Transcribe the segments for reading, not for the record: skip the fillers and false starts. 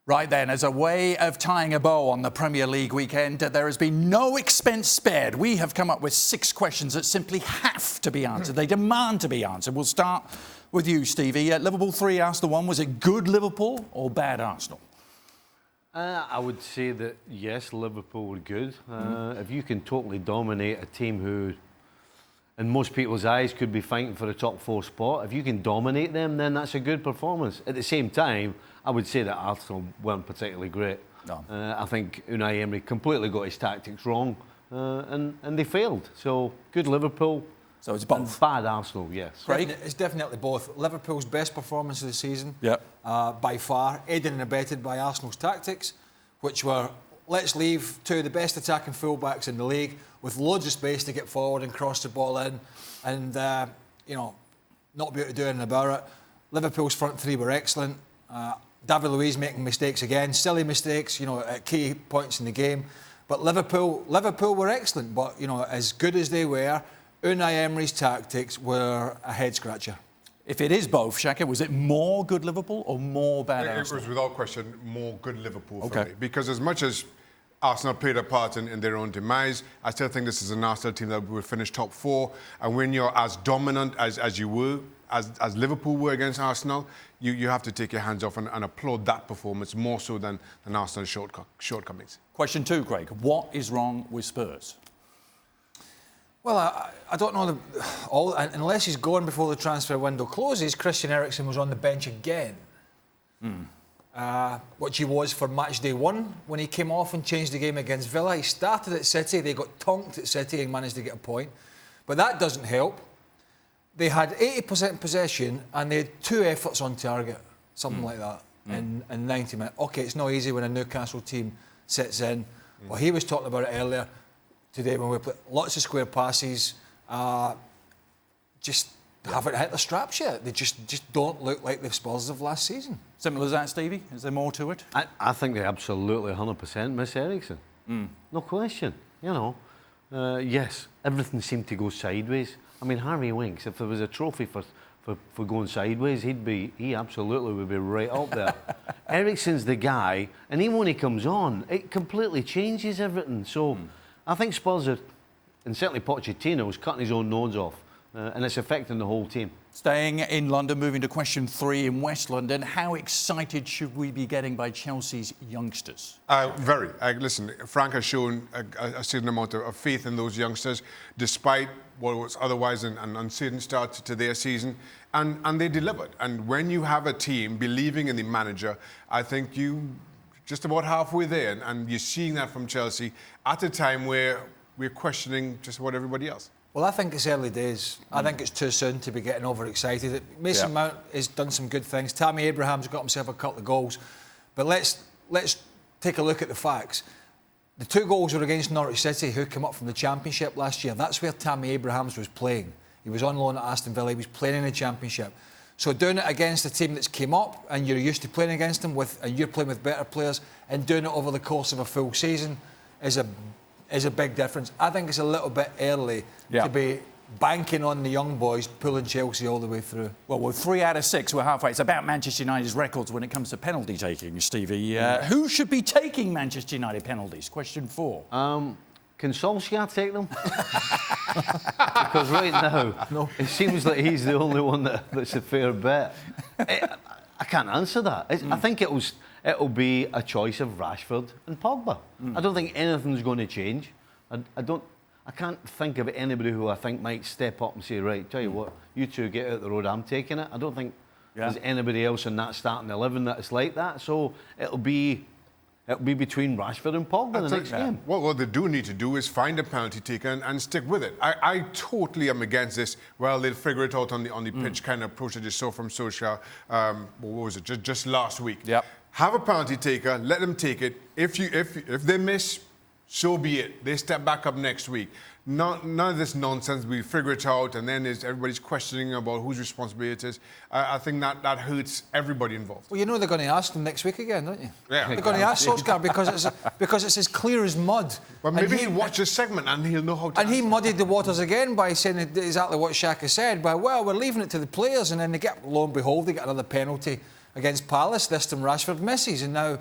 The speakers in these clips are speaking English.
Right then, as a way of tying a bow on the Premier League weekend, there has been no expense spared. We have come up with 6 questions that simply have to be answered. They demand to be answered. We'll start with you, Stevie. Liverpool 3, Arsenal 1. Was it good Liverpool or bad Arsenal? I would say that, yes, Liverpool were good. If you can totally dominate a team who, in most people's eyes, could be fighting for a top 4 spot, if you can dominate them, then that's a good performance. At the same time, I would say that Arsenal weren't particularly great. No. I think Unai Emery completely got his tactics wrong, and they failed. So, good Liverpool. So it's both. Bad Arsenal, yes. It's definitely both. Liverpool's best performance of the season, by far, aided and abetted by Arsenal's tactics, which were, let's leave 2 of the best attacking fullbacks in the league with loads of space to get forward and cross the ball in, and not be able to do anything about it. Liverpool's front 3 were excellent. David Luiz making mistakes again, silly mistakes, at key points in the game. But Liverpool were excellent. But as good as they were, Unai Emery's tactics were a head scratcher. If it is both, Shaka, was it more good Liverpool or more bad Arsenal? It was without question more good Liverpool for me. Because as much as Arsenal played a part in their own demise, I still think this is an Arsenal team that will finish top 4. And when you're as dominant as you were, as Liverpool were against Arsenal, you have to take your hands off and applaud that performance more so than Arsenal's shortcomings. Question 2, Craig. What is wrong with Spurs? Well, I don't know. Unless he's gone before the transfer window closes, Christian Eriksen was on the bench again. Which he was for match day 1 when he came off and changed the game against Villa. He started at City, they got tonked at City and managed to get a point. But that doesn't help. They had 80% possession and they had 2 efforts on target, something like that, in 90 minutes. OK, it's not easy when a Newcastle team sits in. Well, he was talking about it earlier today when we played lots of square passes, just haven't hit the straps yet. They just don't look like the Spurs of last season. Simple as that, Stevie? Is there more to it? I think they absolutely 100% miss Eriksen. No question. Yes, everything seemed to go sideways. I mean, Harvey Winks, if there was a trophy for going sideways, he absolutely would be right up there. Eriksen's the guy, and even when he comes on, it completely changes everything. So I think Spurs are, and certainly Pochettino's cutting his own nose off, and it's affecting the whole team. Staying in London, moving to question 3 in West London. How excited should we be getting by Chelsea's youngsters? Very. Listen, Frank has shown a certain amount of faith in those youngsters, despite what was otherwise an uncertain start to their season, and they delivered. And when you have a team believing in the manager, I think you just about halfway there, and you're seeing that from Chelsea at a time where we're questioning just about everybody else. Well, I think it's early days. I think it's too soon to be getting overexcited. Mason Mount has done some good things. Tammy Abraham's got himself a couple of goals. But let's take a look at the facts. The 2 goals were against Norwich City, who came up from the Championship last year. That's where Tammy Abrahams was playing. He was on loan at Aston Villa. He was playing in the Championship. So doing it against a team that's came up and you're used to playing against them and you're playing with better players and doing it over the course of a full season is a big difference. I think it's a little bit early to be banking on the young boys pulling Chelsea all the way through. Well, we're 3 out of 6. We're halfway. It's about Manchester United's records when it comes to penalty taking, Stevie. Who should be taking Manchester United penalties? Question 4. Can Solskjaer take them? Because right now, it seems like he's the only one that's a fair bet. I can't answer that. I think it'll be a choice of Rashford and Pogba. I don't think anything's going to change. I can't think of anybody who I think might step up and say, right, tell you what, you 2 get out the road, I'm taking it. I don't think there's anybody else in that starting 11 that's like that. So it'll be between Rashford and Pogba in the next game. What they do need to do is find a penalty taker and stick with it. I totally am against this. Well, they'll figure it out on the pitch kind of approach that you saw from Solskjaer. What was it? Just last week. Have a penalty taker. Let them take it. If they miss, so be it. They step back up next week. None of this nonsense. We figure it out, and then everybody's questioning about whose responsibility it is. I think that hurts everybody involved. Well, they're going to ask them next week again, don't you? Yeah. They're going to ask Solskjaer because it's as clear as mud. Well, maybe he'll watch this segment and he'll know how to. And he muddied the waters again by saying exactly what Shaka said. By we're leaving it to the players, and then lo and behold, they get another penalty. against Palace. This time Rashford misses, and now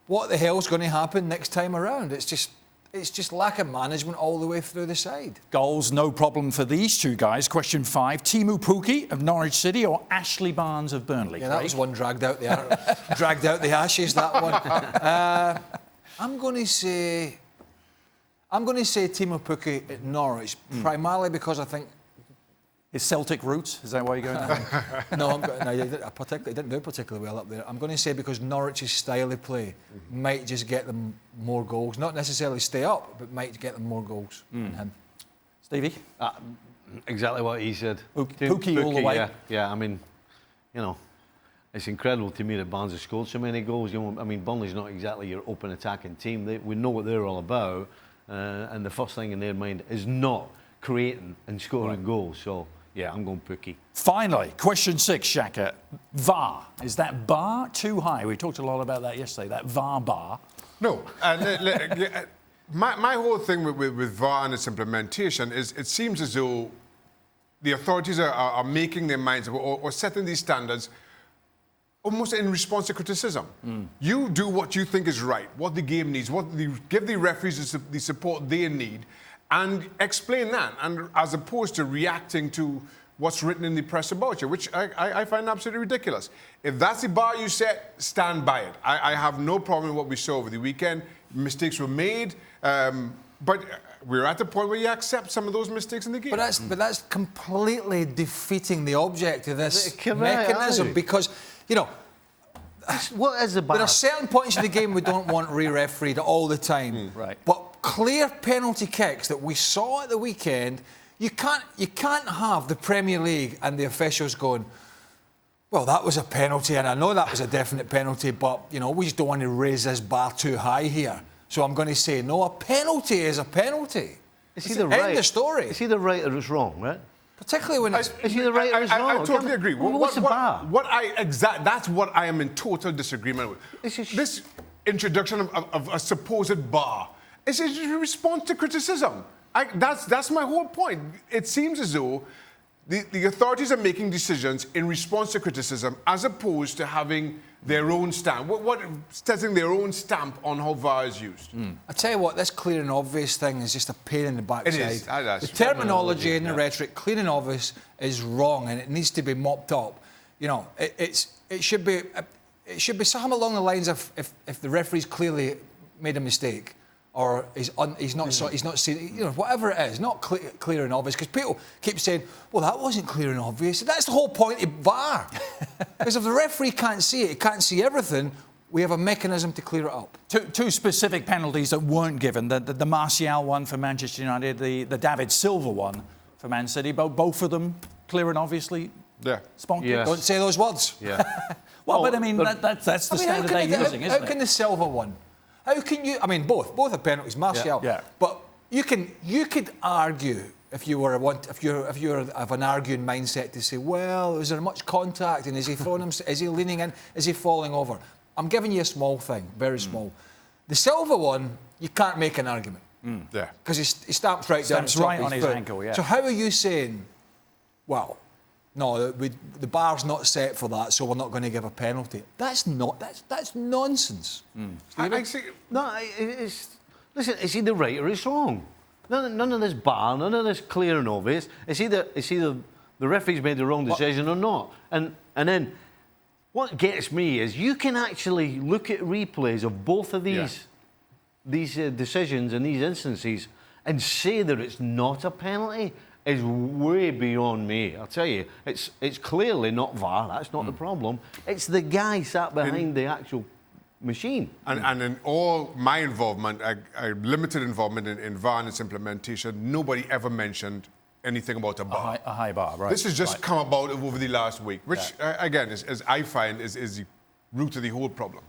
what the hell's going to happen next time around? It's just lack of management all the way through the side. Goals, no problem for these two guys. Question 5, Teemu Pukki of Norwich City or Ashley Barnes of Burnley? Yeah, that was one dragged out the ashes, that one. I'm going to say Teemu Pukki at Norwich, primarily because I think... His Celtic roots, is that why you're going there? No, he didn't do particularly well up there. I'm going to say because Norwich's style of play might just get them more goals. Not necessarily stay up, but might get them more goals than him. Stevie? Exactly what he said. Pukki all the way. Yeah, I mean, it's incredible to me that Barnes has scored so many goals. I mean, Burnley's not exactly your open attacking team. We know what they're all about, and the first thing in their mind is not creating and scoring goals. So, yeah, I'm going Pukki. Finally, question 6, Shaka. VAR. Is that bar too high? We talked a lot about that yesterday, that VAR bar. No. My whole thing with VAR and its implementation is it seems as though the authorities are making their minds up or setting these standards almost in response to criticism. You do what you think is right, what the game needs, give the referees the support they need, and explain that, and as opposed to reacting to what's written in the press about you, which I find absolutely ridiculous. If that's the bar you set, stand by it. I have no problem with what we saw over the weekend. Mistakes were made, but we're at the point where you accept some of those mistakes in the game. But that's completely defeating the object of this mechanism, because, what is the bar? There are certain points in the game we don't want re-refereed all the time. Right. But clear penalty kicks that we saw at the weekend, you can't have the Premier League and the officials going, well, that was a penalty, and I know that was a definite penalty, but we just don't want to raise this bar too high here. So I'm going to say, no, a penalty is a penalty. End of story. Is he the right or it's wrong, right? Particularly when it's... Is he the right or it's wrong? I totally agree. What's the bar? That's what I am in total disagreement with. This introduction of a supposed bar is a response to criticism. That's my whole point. It seems as though the authorities are making decisions in response to criticism as opposed to having their own stamp. Setting their own stamp on how VAR is used. I tell you what, this clear and obvious thing is just a pain in the backside. It is. The terminology and the rhetoric, clear and obvious, is wrong, and it needs to be mopped up. It should be something along the lines of if the referee's clearly made a mistake, or he's not seen, whatever it is, not clear and obvious. Because people keep saying, well, that wasn't clear and obvious. That's the whole point of VAR. Because if the referee can't see it, he can't see everything, we have a mechanism to clear it up. Two specific penalties that weren't given, the Martial one for Manchester United, the David Silva one for Man City, both of them clear and obviously spunky. Yes. Don't say those words. Yeah. But I mean, that's the standard they're using, isn't it? How can the Silva one... How can you? I mean, both are penalties, Martial. Yeah. But you could argue if you were of an arguing mindset to say, well, is there much contact, and is he throwing him? Is he leaning in? Is he falling over? I'm giving you a small thing, very small. The Silva one, you can't make an argument. Yeah. Because he stamps right down. Stamps right on his ankle. Yeah. So how are you saying, well, no, the bar's not set for that, so we're not going to give a penalty? That's nonsense. Listen, it's either right or it's wrong. None of this bar, none of this clear and obvious. It's either the referee's made the wrong decision or not. And then what gets me is you can actually look at replays of both of these decisions and these instances and say that it's not a penalty. Is way beyond me. I'll tell you, it's clearly not VAR. That's not the problem. It's the guy sat behind the actual machine. And in all my involvement, limited involvement in VAR and its implementation, nobody ever mentioned anything about a bar. A high bar, right? This has just come about over the last week, which again, as I find, is the root of the whole problem.